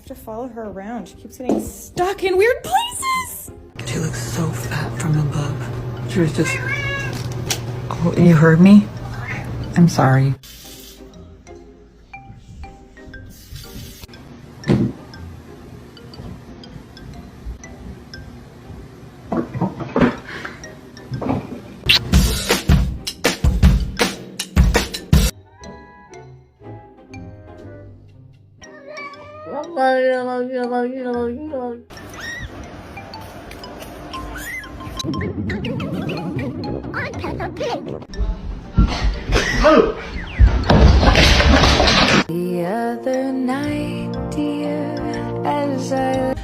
have to follow her around. She keeps getting stuck in weird places. She looks so fat from above. She was just... Oh, you heard me? I'm sorry. I'm Peppa Pig. The other night, dear, as I